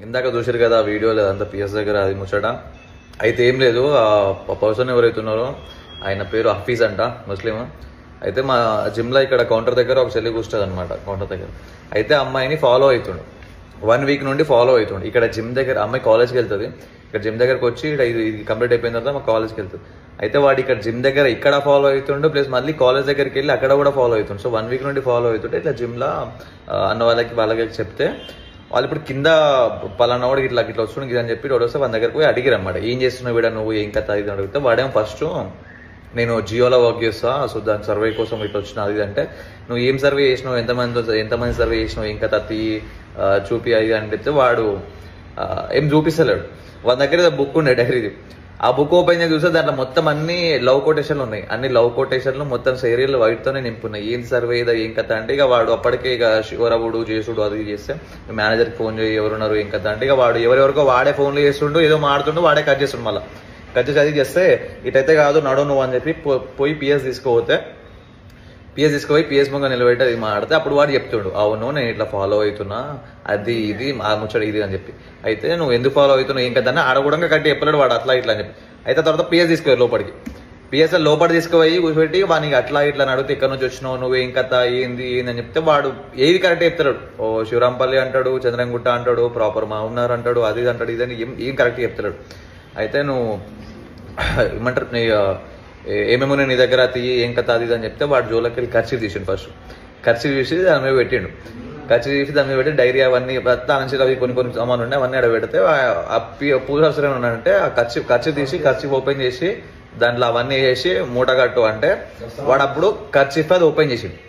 ఇందాక చూసారు కదా వీడియోలో అంతా పిఎస్ దగ్గర అది ముచ్చట అయితే ఏం లేదు. ఆ పర్సన్ ఎవరైతే ఉన్నారో ఆయన పేరు హఫీజ్ అంట, ముస్లిం. అయితే మా జిమ్లో ఇక్కడ కౌంటర్ దగ్గర ఒక చెల్లి కూర్చుంది అనమాట. కౌంటర్ దగ్గర అయితే అమ్మాయిని ఫాలో అవుతుండు, 1 వీక్ నుండి ఫాలో అవుతుండు. ఇక్కడ జిమ్ దగ్గర అమ్మాయి కాలేజ్కి వెళ్తుంది, ఇక్కడ జిమ్ దగ్గరకు వచ్చి ఇక్కడ ఇది కంప్లీట్ అయిపోయిన తర్వాత మా కాలేజ్కి వెళ్తుంది. అయితే వాడు ఇక్కడ జిమ్ దగ్గర ఇక్కడ ఫాలో అవుతుండు, ప్లస్ మళ్ళీ కాలేజ్ దగ్గరికి వెళ్ళి అక్కడ కూడా ఫాలో అవుతుండు. సో 1 వీక్ నుండి ఫాలో అవుతుంటే ఇట్లా జిమ్లో అన్న వాళ్ళకి చెప్తే వాళ్ళు ఇప్పుడు కింద పలానా వాడికి ఇట్లా వస్తుంది ఇది అని చెప్పి వాడు వస్తే వాళ్ళ దగ్గరకు పోయి అడిగారు అనమాట, ఏం చేస్తున్నావు వీడ నువ్వు, ఏం కథ ఇది అడిగితే వాడేమో ఫస్ట్ నేను జియోలో వర్క్ చేస్తా, సో దాని సర్వే కోసం ఇట్లా వచ్చిన అది అంటే, నువ్వు ఏం సర్వే చేసినావు, ఎంతమంది సర్వే చేసినావు, ఇంకా తత్తి చూపి అది అని చెప్తే వాడు ఏం చూపిస్తలేడు. వాళ్ళ దగ్గర బుక్ ఉండే డైరీది, ఆ బుక్ ఓపెన్ చేసి చూస్తే దాంట్లో మొత్తం అన్ని లవ్ కొటేషన్లు ఉన్నాయి. అన్ని లవ్ కొటేషన్లు మొత్తం సీరియల్ వైట్తోనే నింపున్నాయి. ఏం సర్వే ఇదా ఏం కథ అంటే ఇక వాడు అప్పటికే ఇక శివరావుడు చేసుడు అది చేస్తే మేనేజర్కి ఫోన్ చేయి ఎవరున్నారు ఏం కథ అంటే ఇక వాడు ఎవరెవరికో వాడే ఫోన్లు చేస్తుండు, ఏదో మాడుతుండు, వాడే కట్ చేస్తుండు. మళ్ళీ కట్ చేసి అది చేస్తే ఇటైతే కాదు నడు నువ్వు అని చెప్పి పోయి పిఎస్ తీసుకుపోయి పిఎస్ ముంగ నిలబెట్టి అది మాడితే అప్పుడు వాడు చెప్తుండు, అవును నేను ఇట్లా ఫాలో అవుతున్నా అది ఇది ఆ ముచ్చట ఇది అని చెప్పి. అయితే నువ్వు ఎందుకు ఫాలో అవుతున్నావు ఏం కదని ఆడకూడంగా కట్టి చెప్పలేడు వాడు అట్లా ఇట్లా అని చెప్పి. అయితే తర్వాత పిఎస్ తీసుకుపోయి లోపలికి, పిఎస్ఎల్ లోపలి తీసుకుపోయి కూర్చోబెట్టి వానికి అట్లా ఇట్లా నడిగితే ఇక్కడ నుంచి వచ్చినావు నువ్వు ఏం కథ ఏంది అని చెప్తే వాడు ఏది కరెక్ట్ చెప్తాడు. ఓ శివరాంపల్లి అంటాడు, చంద్రంగుట్ట అంటాడు, ప్రాపర్ మా ఉన్నారు అంటాడు, అది అంటాడు ఇదని ఏం కరెక్ట్ చెప్తాడు. అయితే నువ్వు ఏమంటారు ఏమేమో నేను నీ దగ్గర తీయి ఏం కథ అది అని చెప్తే వాడు జోలోకి వెళ్ళి ఖర్చు తీసిండు. ఫస్ట్ ఖర్చు తీసి దాని మీద పెట్టిండు, ఖర్చు తీసి దాని మీద పెట్టి డైరీ అవన్నీ నుంచి అవి కొన్ని సామాన్లు ఉన్నాయి అవన్నీ అక్కడ పెడితే పూజ అవసరం ఉన్నాడంటే ఆ ఖర్చు తీసి ఖర్చు ఓపెన్ చేసి దాంట్లో అవన్నీ వేసి మూట కట్టు అంటే వాడు అప్పుడు ఖర్చీఫ్ అది ఓపెన్ చేసిండు.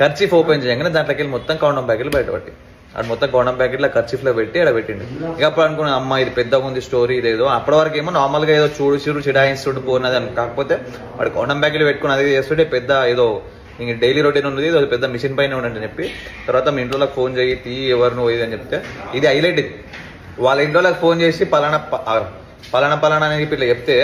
ఖర్చీఫ్ ఓపెన్ చేయగానే దాంట్లోకి వెళ్ళి మొత్తం కౌండం ప్యాకెట్లు బయటపట్టి అది మొత్తం కౌండం ప్యాకెట్లో ఖర్చీఫ్లో పెట్టి అక్కడ పెట్టిండు. ఇక అప్పుడు అనుకున్నా అమ్మ ఇది పెద్దగా ఉంది స్టోరీ ఇదేదో, అప్పటి వరకు ఏమో నార్మల్గా ఏదో చిడాయిస్తుండు పోయినది అని. కాకపోతే వాడు కౌండం ప్యాకెట్లు పెట్టుకుని అది చేస్తుంటే పెద్ద ఏదో ఇంక డైలీ రొటీన్ ఉన్నది అది పెద్ద మిషన్ పైన ఉండండి చెప్పి తర్వాత మీ ఇంట్లోకి ఫోన్ చేయి తీ ఎవరు నువ్వు ఇది అని చెప్తే ఇది హైలైట్. ఇది వాళ్ళ ఇంట్లోకి ఫోన్ చేసి పలానా అని చెప్పి ఇట్లా చెప్తే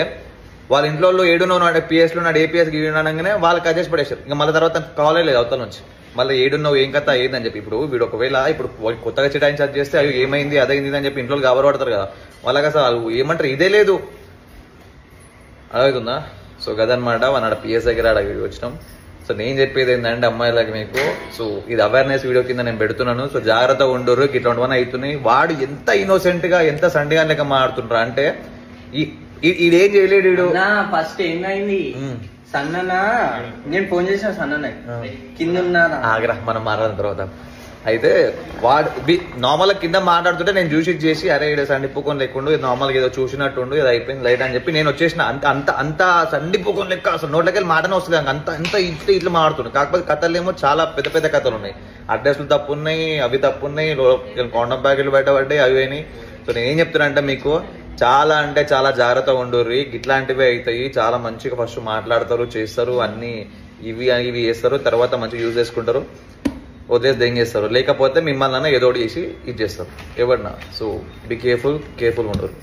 వాళ్ళ ఇంట్లో 7 పిఎస్లో నాడు ఏపీఎస్ అనగానే వాళ్ళకి అడ్జస్ట్ పడేసారు. ఇంకా మళ్ళీ తర్వాత కాలే లేదు అవతల నుంచి మళ్ళీ 7 ఏం కథ ఏందని చెప్పి. ఇప్పుడు వీడు ఒకవేళ ఇప్పుడు కొత్తగా చిటాయిని చార్జ్ చేస్తే అవి ఏమైంది అదైంది అని చెప్పి ఇంట్లో గబరపడతారు కదా, వాళ్ళకి అసలు ఏమంటారు ఇదే లేదు అదవుతుందా. సో కదనమాట మన పిఎస్ దగ్గర వీడియో వచ్చినాం. సో నేను చెప్పేది ఏంటంటే అమ్మాయిలకి మీకు, సో ఇది అవేర్నెస్ వీడియో కింద నేను పెడుతున్నాను. సో జాగ్రత్తగా ఉండరు, ఇట్లాంటివన్నీ అవుతున్నాయి. వాడు ఎంత ఇన్నోసెంట్ గా ఎంత సండిగా లెక్క మాడుతుండ్రా అంటే ఇదేం చేయలేడు వీడు. ఫస్ట్ ఏమైంది సన్ననా నేను ఫోన్ చేసిన సన్ననే కింద ఉన్నారా ఆగ్రహ మనం మాట్లాడిన తర్వాత అయితే వాడు నార్మల్ కింద మాట్లాడుతుంటే నేను చూసి చేసి అరే ఇక్కడ సండిపోకొని లేకుండా నార్మల్గా ఏదో చూసినట్టుండు ఏదో అయిపోయింది లైట్ అని చెప్పి నేను వచ్చేసిన. అంత సండిపోకొని లెక్క అసలు నోట్లకి మాటనే వస్తుంది అంత ఇట్లా మాడుతుండు. కాకపోతే కథలు ఏమో చాలా పెద్ద పెద్ద కథలు ఉన్నాయి, అడ్రస్లు తప్పు ఉన్నాయి, అవి తప్పు ఉన్నాయి, కౌండం ప్యాకెట్లు బయటపడ్డాయి అవి అయినాయి. సో నేనేం చెప్తున్నా అంటే మీకు చాలా అంటే చాలా జాగ్రత్తగా ఉండరు, ఇట్లాంటివి అవుతాయి. చాలా మంచిగా ఫస్ట్ మాట్లాడతారు చేస్తారు అన్ని ఇవి చేస్తారు, తర్వాత మంచిగా యూజ్ చేసుకుంటారు, వదిలేసి దెంగేస్తారు. లేకపోతే మిమ్మల్ని ఏదో ఒకటి చేసి ఇది చేస్తారు ఎవరన్నా. సో బీ కేర్ఫుల్ ఉండరు.